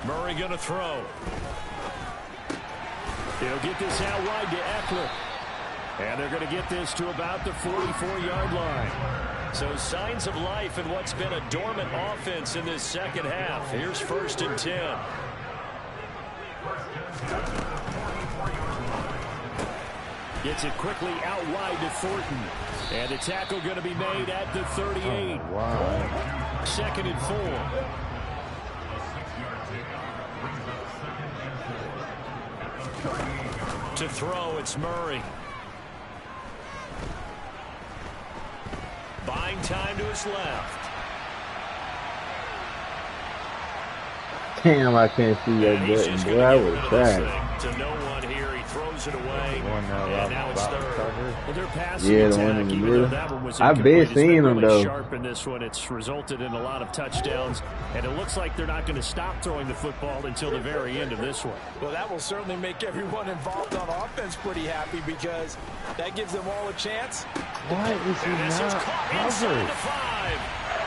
Murray going to throw. He'll get this out wide to Eckler. And they're going to get this to about the 44-yard line. So signs of life in what's been a dormant offense in this second half. Here's 1st and 10. Gets it quickly out wide to Thornton. And the tackle going to be made at the 38. Oh, wow. 2nd and 4. To throw, it's Murray. Buying time to his left. Damn, I can't see that button, boy. I was trash. To no one here, he throws it away. And now it's 3rd. Well, their passing Yeah, the attack, one in the even middle. though that one was I've incomplete, been has been seeing them, really though. sharp in this one. It's resulted in a lot of touchdowns, and it looks like they're not going to stop throwing the football until the very end of this one. Well, that will certainly make everyone involved on offense pretty happy because that gives them all a chance. Why is he And this is not caught inside covered? the 5.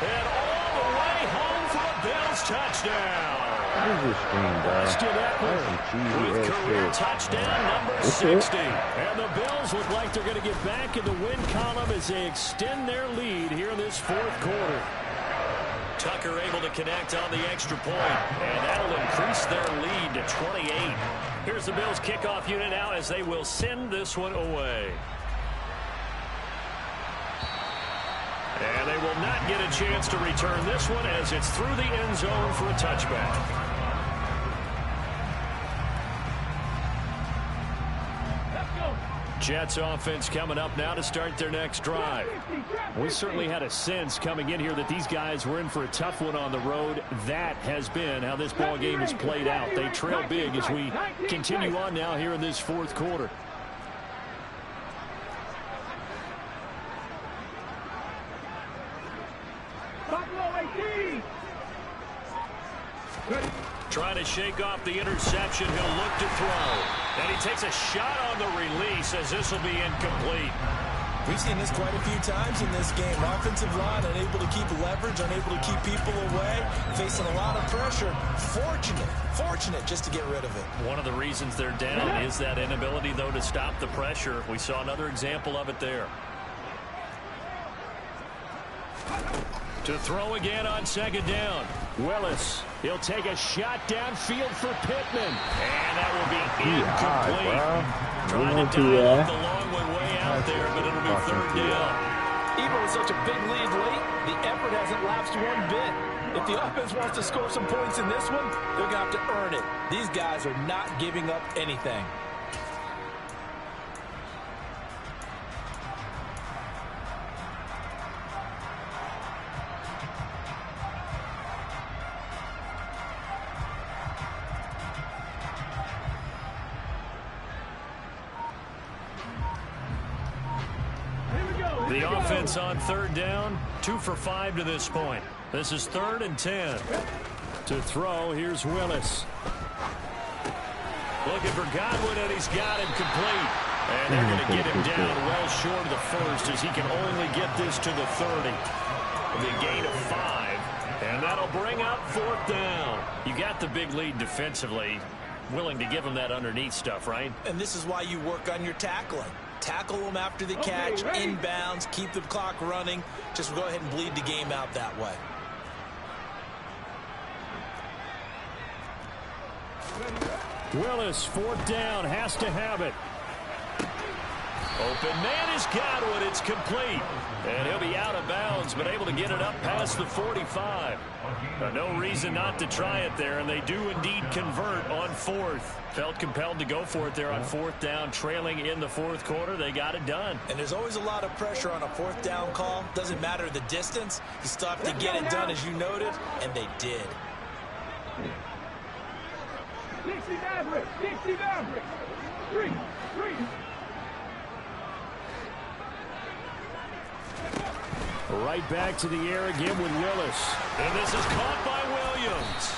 And all the way home for a Bills touchdown. What is this thing, dog? Austin Eckler That's some cheesy with ass career shit. touchdown number 60. And the Bills look like they're going to get back in the win column as they extend their lead here in this 4th quarter. Tucker able to connect on the extra point, and that'll increase their lead to 28. Here's the Bills kickoff unit now as they will send this one away. And they will not get a chance to return this one as it's through the end zone for a touchback. Jets offense coming up now to start their next drive. We certainly had a sense coming in here that these guys were in for a tough one on the road. That has been how this ball game has played out. They trail big as we continue on now here in this fourth quarter. Trying to shake off the interception. He'll look to throw. And he takes a shot on the release as this will be incomplete. We've seen this quite a few times in this game. Offensive line unable to keep leverage, unable to keep people away, facing a lot of pressure. Fortunate just to get rid of it. One of the reasons they're down is that inability, though, to stop the pressure. We saw another example of it there. To throw again on second down. Willis. He'll take a shot downfield for Pittman. And that will be incomplete. Trying to dial up the long way out there, but it'll be third down. Even with such a big lead late, the effort hasn't lapsed one bit. If the offense wants to score some points in this one, they're going to have to earn it. These guys are not giving up anything. The offense on third down, 2 for 5 to this point. This is 3rd and 10. To throw, here's Willis. Looking for Godwin, and he's got him complete. And they're going to get him down well short of the first as he can only get this to the 30. The gain of 5, and that'll bring up 4th down. You got the big lead defensively. Willing to give him that underneath stuff, right? And this is why you work on your tackling. Tackle them after the catch, inbounds, keep the clock running. Just go ahead and bleed the game out that way. Willis, 4th down, has to have it. Open man is Godwin. It's complete. And he'll be out of bounds, but able to get it up past the 45. No reason not to try it there, and they do indeed convert on 4th. Felt compelled to go for it there on 4th down, trailing in the 4th quarter. They got it done. And there's always a lot of pressure on a 4th down call. Doesn't matter the distance. You still have to get it done, as you noted, and they did. 60 Maverick, 60 Maverick. 3. Right back to the air again with Willis. And this is caught by Williams.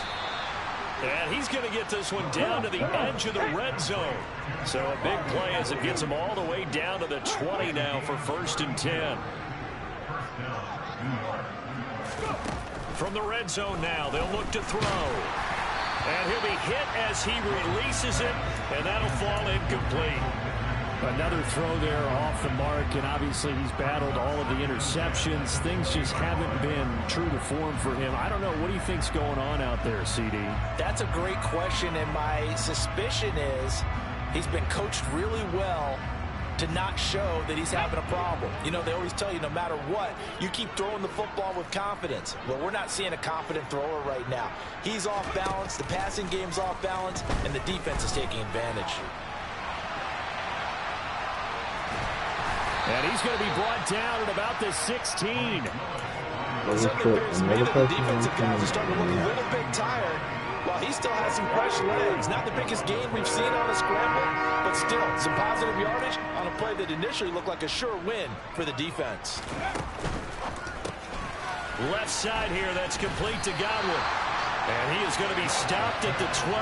And he's going to get this one down to the edge of the red zone. So a big play as it gets him all the way down to the 20 now for 1st and 10. From the red zone now, they'll look to throw. And he'll be hit as he releases it, and that'll fall incomplete. Another throw there off the mark, and obviously he's battled all of the interceptions. Things just haven't been true to form for him. I don't know. What do you think's going on out there, CD? That's a great question, and my suspicion is he's been coached really well to not show that he's having a problem. You know, they always tell you no matter what, you keep throwing the football with confidence. Well, we're not seeing a confident thrower right now. He's off balance, the passing game's off balance, and the defense is taking advantage. And he's going to be brought down at about the 16. Something appears to me that the defensive guys are starting to look a little bit tired while he still has some fresh legs. Not the biggest gain we've seen on a scramble, but still some positive yardage on a play that initially looked like a sure win for the defense. Left side here, that's complete to Godwin. And he is going to be stopped at the 12,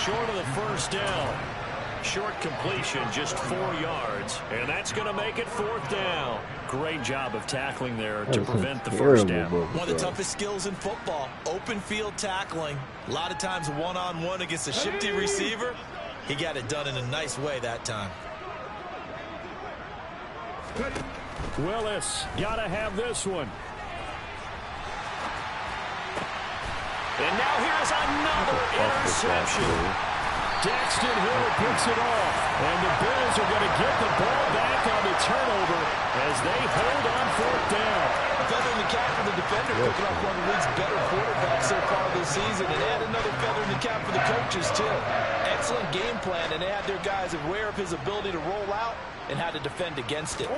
short of the 1st down. Short completion, just 4 yards, and that's going to make it 4th down. Great job of tackling there to prevent the 1st down. One of the toughest skills in football, open field tackling. A lot of times one-on-one against a shifty receiver. He got it done in a nice way that time. Willis, got to have this one. And now here's another interception. Daxton Hill picks it off. And the Bills are going to get the ball back on the turnover as they hold on fourth down. Feather in the cap for the defender, picking off one of the league's better quarterbacks so far this season, and add another feather in the cap for the coaches, too. Excellent game plan, and they had their guys aware of his ability to roll out and how to defend against it.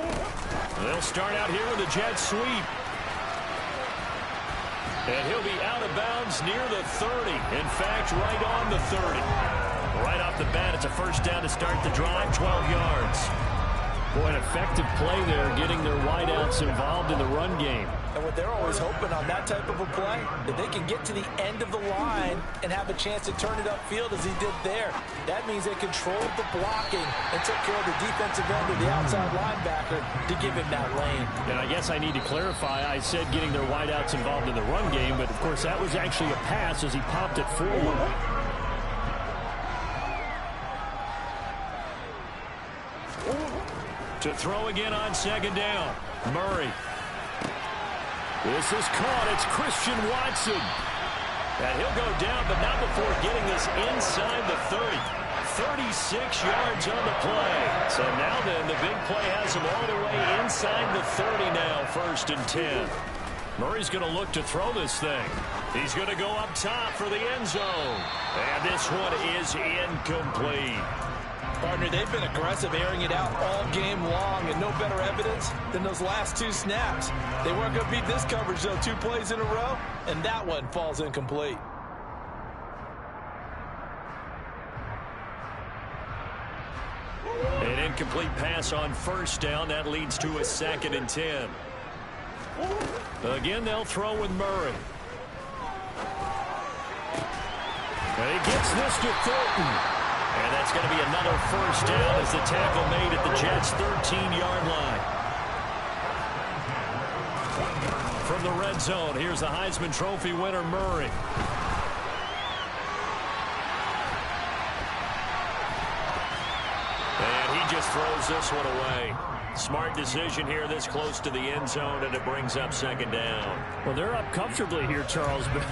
They'll start out here with a jet sweep. And he'll be out of bounds near the 30. In fact, right on the 30. Right off the bat, it's a first down to start the drive, 12 yards. Boy, an effective play there, getting their wideouts involved in the run game. And what they're always hoping on that type of a play, that they can get to the end of the line and have a chance to turn it upfield as he did there. That means they controlled the blocking and took care of the defensive end of the outside linebacker to give him that lane. And I guess I need to clarify, I said getting their wideouts involved in the run game, but of course that was actually a pass as he popped it forward. To throw again on second down. Murray. This is caught. It's Christian Watson. And he'll go down, but not before getting this inside the 30. 36 yards on the play. So now then, the big play has him all the way inside the 30 now, 1st and 10. Murray's going to look to throw this thing. He's going to go up top for the end zone. And this one is incomplete. Partner, they've been aggressive, airing it out all game long, and no better evidence than those last 2 snaps. They weren't going to beat this coverage, though, 2 plays in a row, and that one falls incomplete. An incomplete pass on first down. That leads to a 2nd and 10. Again, they'll throw with Murray. And he gets this to Thornton. And that's going to be another first down as the tackle made at the Jets' 13-yard line. From the red zone, here's the Heisman Trophy winner, Murray. And he just throws this one away. Smart decision here this close to the end zone, and it brings up 2nd down. Well, they're up comfortably here, Charles, but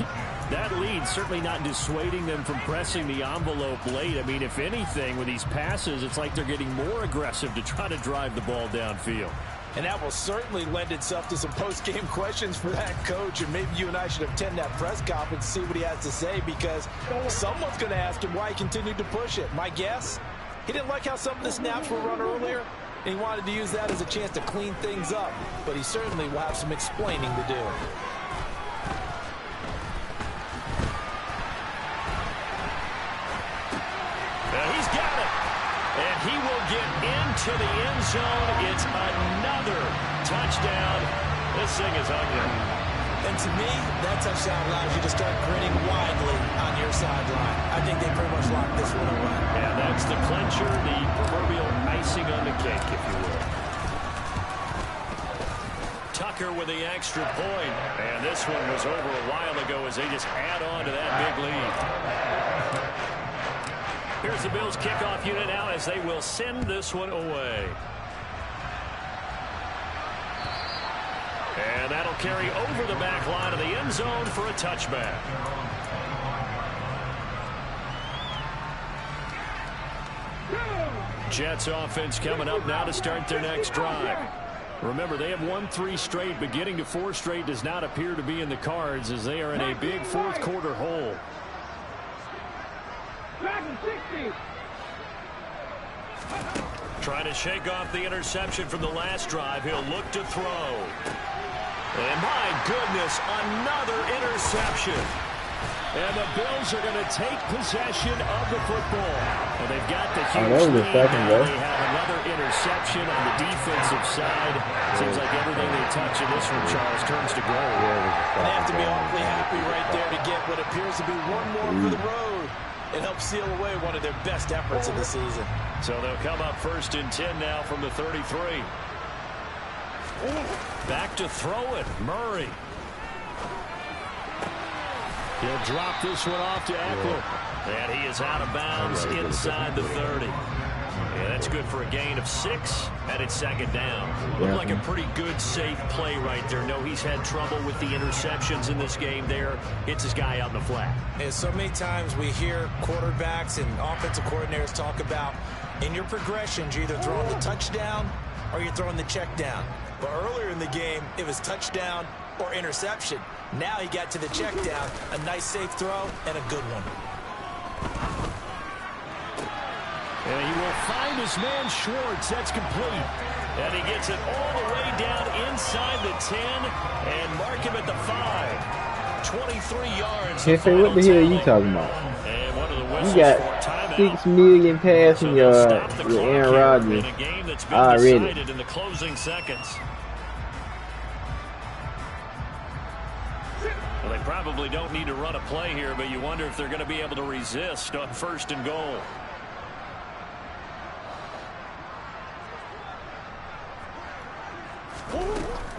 that lead certainly not dissuading them from pressing the envelope late. I mean, if anything, with these passes, it's like they're getting more aggressive to try to drive the ball downfield. And that will certainly lend itself to some post-game questions for that coach, and maybe you and I should attend that press conference to see what he has to say, because someone's going to ask him why he continued to push it. My guess, he didn't like how some of the snaps were run earlier, and he wanted to use that as a chance to clean things up, but he certainly will have some explaining to do. He's got it, and he will get into the end zone. It's another touchdown. This thing is ugly. And to me, that touchdown allows you to start grinning widely on your sideline. I think they pretty much locked this one away. And that's the clincher, the proverbial icing on the cake, if you will. Tucker with the extra point. And this one was over a while ago as they just add on to that big lead. Here's the Bills kickoff unit now as they will send this one away. And that'll carry over the back line of the end zone for a touchback. Jets offense coming up now to start their next drive. Remember, they have won 3 straight, but getting to 4 straight does not appear to be in the cards as they are in a big 4th quarter hole. Trying to shake off the interception from the last drive. He'll look to throw. And my goodness, another interception. And the Bills are going to take possession of the football. Well, they've got the huge lead. Now they have another interception on the defensive side. Seems like everything they touch in this one, Charles, turns to gold. They have to be awfully happy right there to get what appears to be one more for the road. It helps seal away one of their best efforts of the season. So they'll come up 1st and 10 now from the 33. Back to throw it, Murray. He'll drop this one off to Eckler. And he is out of bounds inside the 30. Yeah, that's good for a gain of 6, and it's second down. Looked like a pretty good, safe play right there. No, he's had trouble with the interceptions in this game there. Hits his guy out in the flat. And so many times we hear quarterbacks and offensive coordinators talk about in your progressions, you're either throwing the touchdown or you're throwing the check down. But earlier in the game, it was touchdown or interception. Now he got to the check down, a nice safe throw, and a good one. And he will find his man Schwartz. That's complete. And he gets it all the way down inside the 10 and mark him at the 5. 23 yards. Hefe, what the hell are you talking about? And one of the You got 6 million passing yards with Aaron Rodgers already. In the closing seconds. Well, they probably don't need to run a play here, but you wonder if they're going to be able to resist on 1st and goal.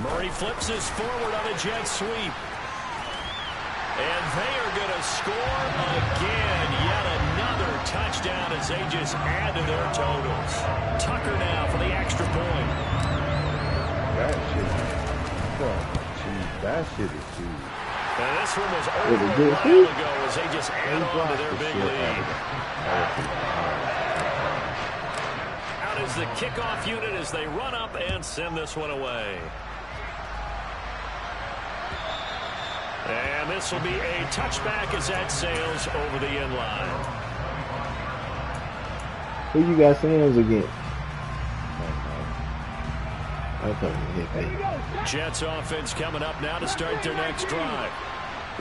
Murray flips this forward on a jet sweep. And they are going to score again. Yet another touchdown as they just add to their totals. Tucker now for the extra point. That shit is huge. And this one was over a while ago as they just add on to their big lead. Out is the kickoff unit as they run up and send this one away. And this will be a touchback as that sails over the end line. Who you got Sam's against? Okay. Jets offense coming up now to start their next drive.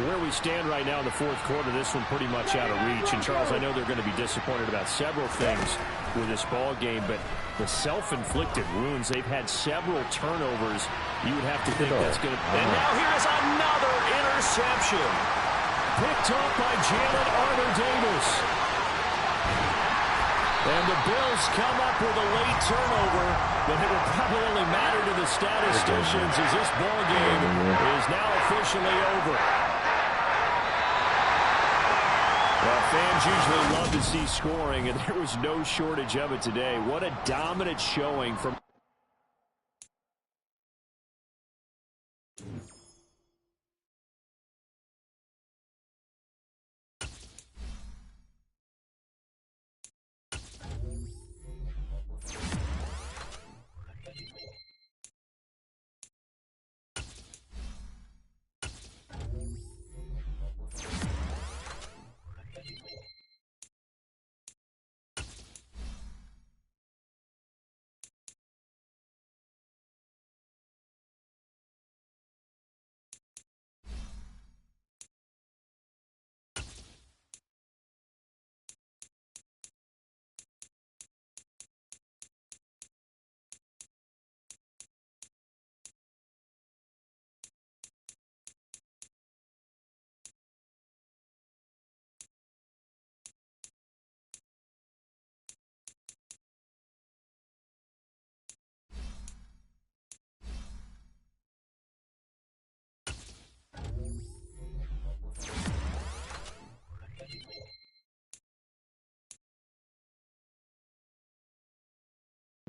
Where we stand right now in the 4th quarter, this one pretty much out of reach. And, Charles, I know they're going to be disappointed about several things with this ball game, but the self-inflicted wounds, they've had several turnovers. You would have to think that's going to... And now here's another interception. Picked off by Jalen Armour-Davis. And the Bills come up with a late turnover, but it will probably only matter to the statisticians as this ball game is now officially over. Well, fans usually love to see scoring, and there was no shortage of it today. What a dominant showing from...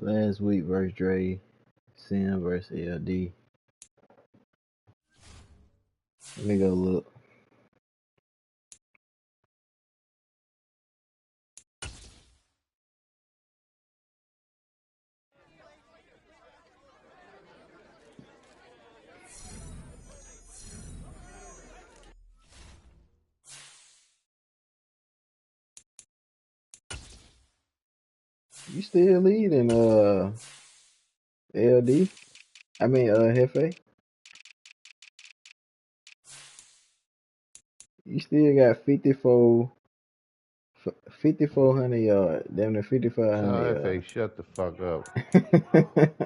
Last week versus Dre, Sim versus LD. Let me go look. You still leading, LD? I mean, Hefe? You still got 5,400 yards. Damn near 5,500 Hefe, shut the fuck up.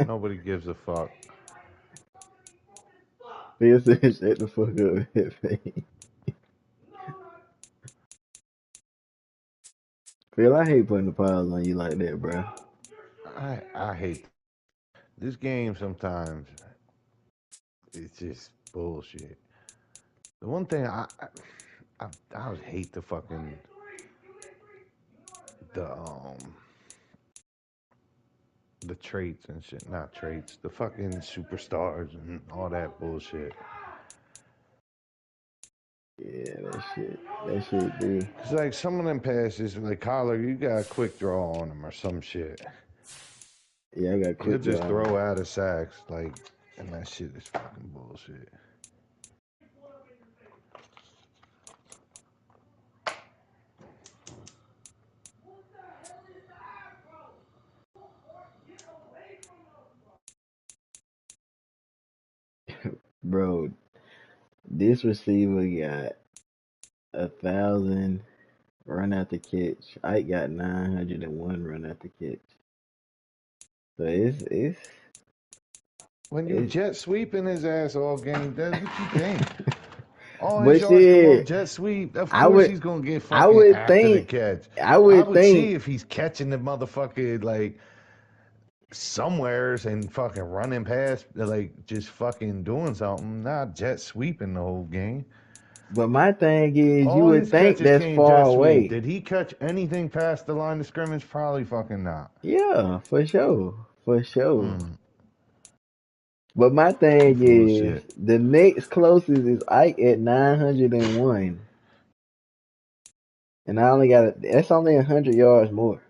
Nobody gives a fuck. Phil said, shut the fuck up, Hefe. Phil, I hate putting the piles on you like that, bro. I hate this game sometimes. It's just bullshit. The one thing I hate the fucking the traits and shit. Not traits, the fucking superstars and all that bullshit. Yeah, that shit be. Cause like some of them passes, like Collar, you got a quick draw on him or some shit. Yeah, I got He'll quick just draw. throw out of sacks, like, and that shit is fucking bullshit. Bro, this receiver got 1,000 run after catch. Ike got 901 run after catch. So When you it's jet sweeping his ass all game, that's what you think. All his but yards come off shit, jet sweep. Of I course would he's gonna get I fucking would after the think catch. I I would would see think if he's catching the motherfucker like somewheres and fucking running past, like just fucking doing something, not jet sweeping the whole game. but my thing is you All would his think catches that's came far jet sweep. away. Did he catch anything past the line of scrimmage? Probably fucking not. Yeah, for sure. For sure. Mm, But my thing full of is shit. the next closest is Ike at 901. And I only got that's only 100 yards more.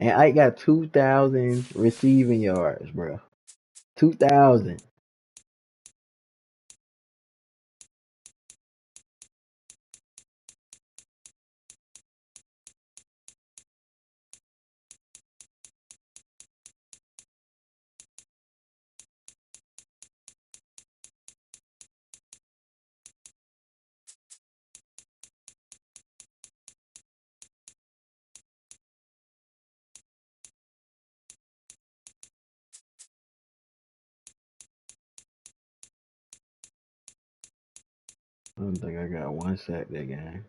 And Ike got 2,000 receiving yards, bro. 2,000. I don't think I got one sack that game.